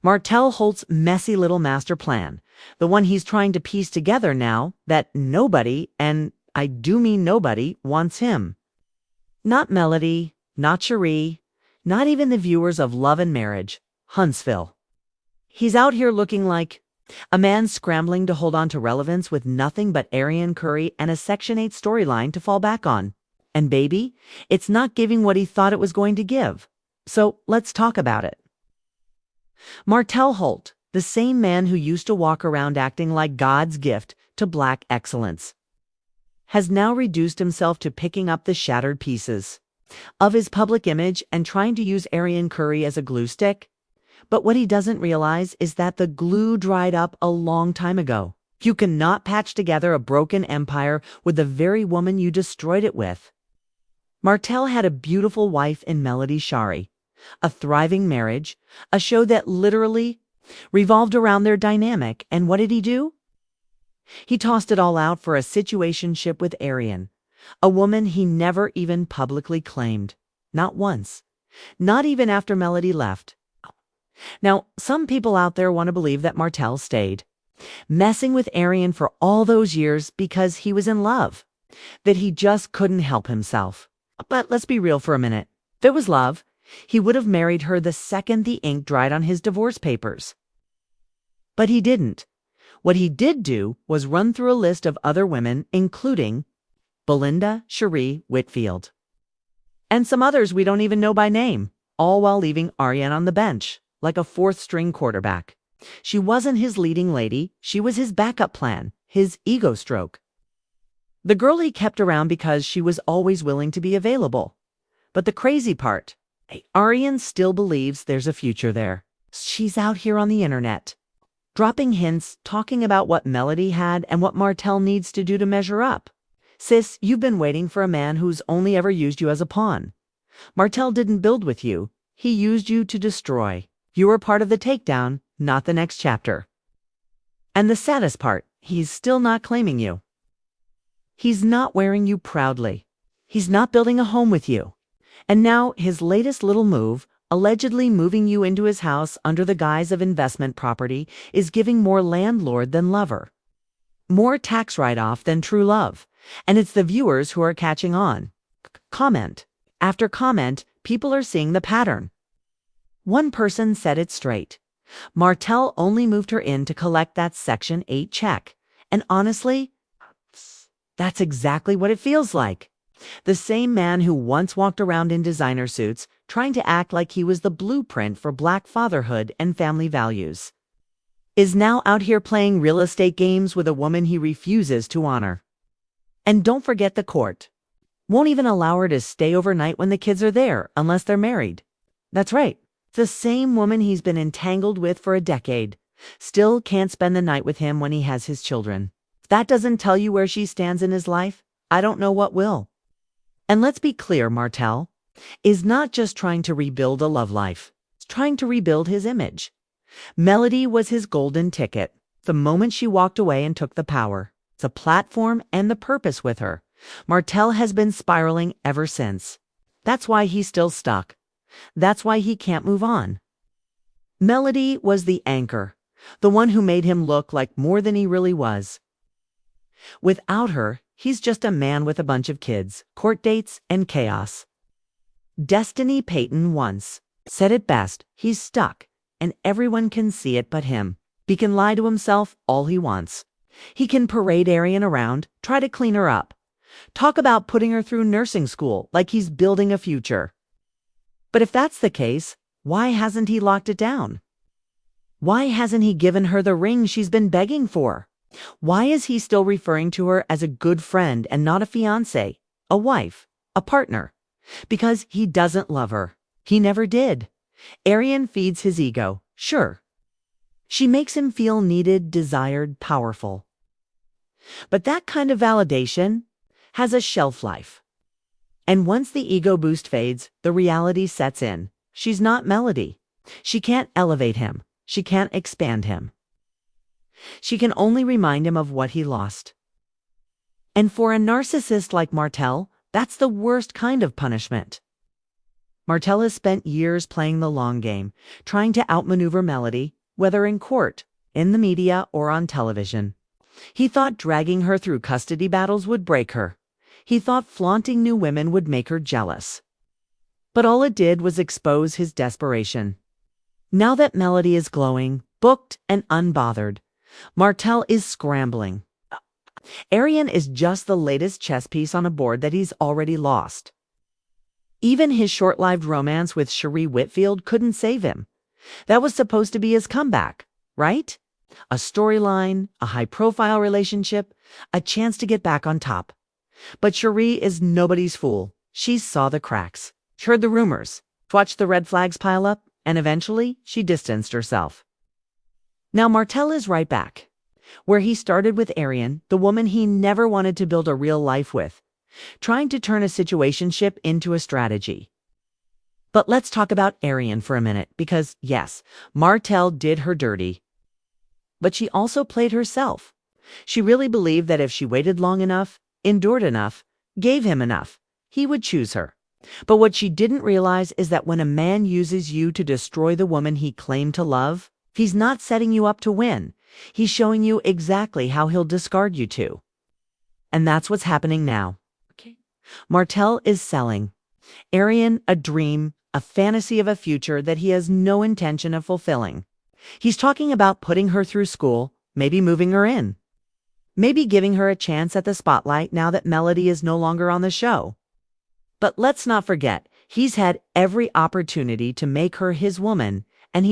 Martell Holt's messy little master plan, the one he's trying to piece together now that nobody, and I do mean nobody, wants him. Not Melody, not Cherie, not even the viewers of Love and Marriage, Huntsville. He's out here looking like a man scrambling to hold on to relevance with nothing but Arrion Curry and a Section 8 storyline to fall back on. And baby, it's not giving what he thought it was going to give. So let's talk about it. Martell Holt, the same man who used to walk around acting like God's gift to black excellence, has now reduced himself to picking up the shattered pieces of his public image and trying to use Arrion Curry as a glue stick. But what he doesn't realize is that the glue dried up a long time ago. You cannot patch together a broken empire with the very woman you destroyed it with. Martell had a beautiful wife in Melody Shari, a thriving marriage, a show that literally revolved around their dynamic, and what did he do? He tossed it all out for a situationship with Arrion, a woman he never even publicly claimed. Not once. Not even after Melody left. Now, some people out there want to believe that Martell stayed, messing with Arrion for all those years because he was in love, that he just couldn't help himself. But let's be real for a minute. If it was love, he would have married her the second the ink dried on his divorce papers. But he didn't. What he did do was run through a list of other women, including Belinda Cherie Whitfield, and some others we don't even know by name, all while leaving Arrion on the bench, like a fourth-string quarterback. She wasn't his leading lady, she was his backup plan, his ego stroke. The girl he kept around because she was always willing to be available. But the crazy part, Arrion still believes there's a future there. She's out here on the internet, dropping hints, talking about what Melody had and what Martell needs to do to measure up. Sis, you've been waiting for a man who's only ever used you as a pawn. Martell didn't build with you, he used you to destroy. You were part of the takedown, not the next chapter. And the saddest part, he's still not claiming you. He's not wearing you proudly. He's not building a home with you. And now his latest little move, allegedly moving you into his house under the guise of investment property, is giving more landlord than lover, more tax write-off than true love. And it's the viewers who are catching on. Comment after comment, people are seeing the pattern. One person said it straight. Martell only moved her in to collect that Section 8 check. And honestly, that's exactly what it feels like. The same man who once walked around in designer suits, trying to act like he was the blueprint for black fatherhood and family values, is now out here playing real estate games with a woman he refuses to honor. And don't forget the court. Won't even allow her to stay overnight when the kids are there, unless they're married. That's right. The same woman he's been entangled with for a decade, still can't spend the night with him when he has his children. If that doesn't tell you where she stands in his life, I don't know what will. And let's be clear, Martell is not just trying to rebuild a love life. He's trying to rebuild his image. Melody was his golden ticket. The moment she walked away and took the power, the platform, and the purpose with her, Martell has been spiraling ever since. That's why he's still stuck. That's why he can't move on. Melody was the anchor, the one who made him look like more than he really was. Without her, he's just a man with a bunch of kids, court dates, and chaos. Destiny Payton once said it best, he's stuck, and everyone can see it but him. He can lie to himself all he wants. He can parade Arrion around, try to clean her up, talk about putting her through nursing school like he's building a future. But if that's the case, why hasn't he locked it down? Why hasn't he given her the ring she's been begging for? Why is he still referring to her as a good friend and not a fiancé, a wife, a partner? Because he doesn't love her. He never did. Arrion feeds his ego, sure. She makes him feel needed, desired, powerful. But that kind of validation has a shelf life. And once the ego boost fades, the reality sets in. She's not Melody. She can't elevate him. She can't expand him. She can only remind him of what he lost. And for a narcissist like Martell, that's the worst kind of punishment. Martell has spent years playing the long game, trying to outmaneuver Melody, whether in court, in the media, or on television. He thought dragging her through custody battles would break her. He thought flaunting new women would make her jealous. But all it did was expose his desperation. Now that Melody is glowing, booked, and unbothered, Martell is scrambling. Arrion is just the latest chess piece on a board that he's already lost. Even his short-lived romance with Cherie Whitfield couldn't save him. That was supposed to be his comeback, right? A storyline, a high-profile relationship, a chance to get back on top. But Cherie is nobody's fool. She saw the cracks, heard the rumors, watched the red flags pile up, and eventually she distanced herself. Now Martell is right back, where he started with Arrion, the woman he never wanted to build a real life with, trying to turn a situationship into a strategy. But let's talk about Arrion for a minute, because yes, Martell did her dirty. But she also played herself. She really believed that if she waited long enough, endured enough, gave him enough, he would choose her. But what she didn't realize is that when a man uses you to destroy the woman he claimed to love, he's not setting you up to win. He's showing you exactly how he'll discard you to. And that's what's happening now. Martell is selling Arrion a dream, a fantasy of a future that he has no intention of fulfilling. He's talking about putting her through school, maybe moving her in, maybe giving her a chance at the spotlight now that Melody is no longer on the show. But let's not forget, he's had every opportunity to make her his woman, and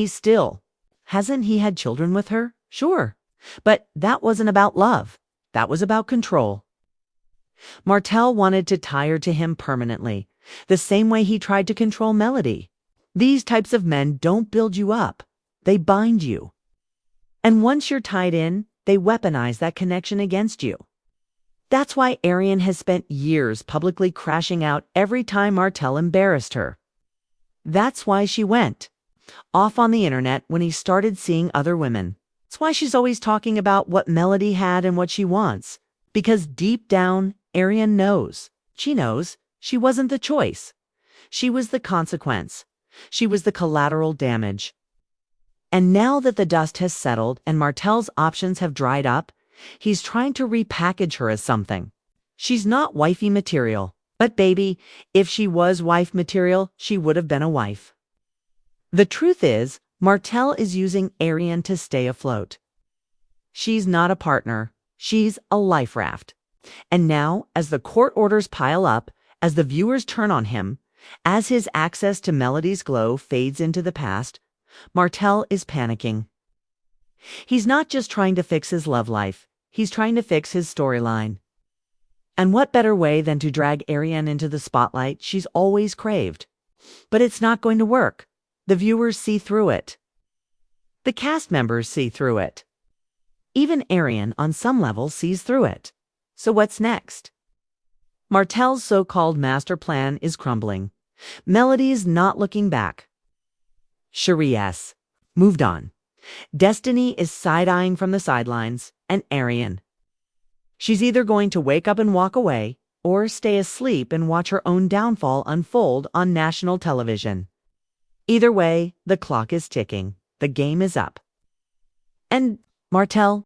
hasn't he had children with her? Sure. But that wasn't about love. That was about control. Martell wanted to tie her to him permanently, the same way he tried to control Melody. These types of men don't build you up. They bind you. And once you're tied in, they weaponize that connection against you. That's why Arrion has spent years publicly crashing out every time Martell embarrassed her. That's why she went off on the internet when he started seeing other women. That's why she's always talking about what Melody had and what she wants. Because deep down, Arrion knows. She knows she wasn't the choice. She was the consequence. She was the collateral damage. And now that the dust has settled and Martell's options have dried up, he's trying to repackage her as something. She's not wifey material. But baby, if she was wife material, she would have been a wife. The truth is, Martell is using Arrion to stay afloat. She's not a partner. She's a life raft. And now, as the court orders pile up, as the viewers turn on him, as his access to Melody's glow fades into the past, Martell is panicking. He's not just trying to fix his love life, he's trying to fix his storyline. And what better way than to drag Arrion into the spotlight she's always craved? But it's not going to work. The viewers see through it. The cast members see through it. Even Arrion, on some level, sees through it. So what's next? Martell's so-called master plan is crumbling. Melody's not looking back. Cherie S. moved on. Destiny is side-eyeing from the sidelines, and Arrion. She's either going to wake up and walk away, or stay asleep and watch her own downfall unfold on national television. Either way, the clock is ticking. The game is up. And Martell,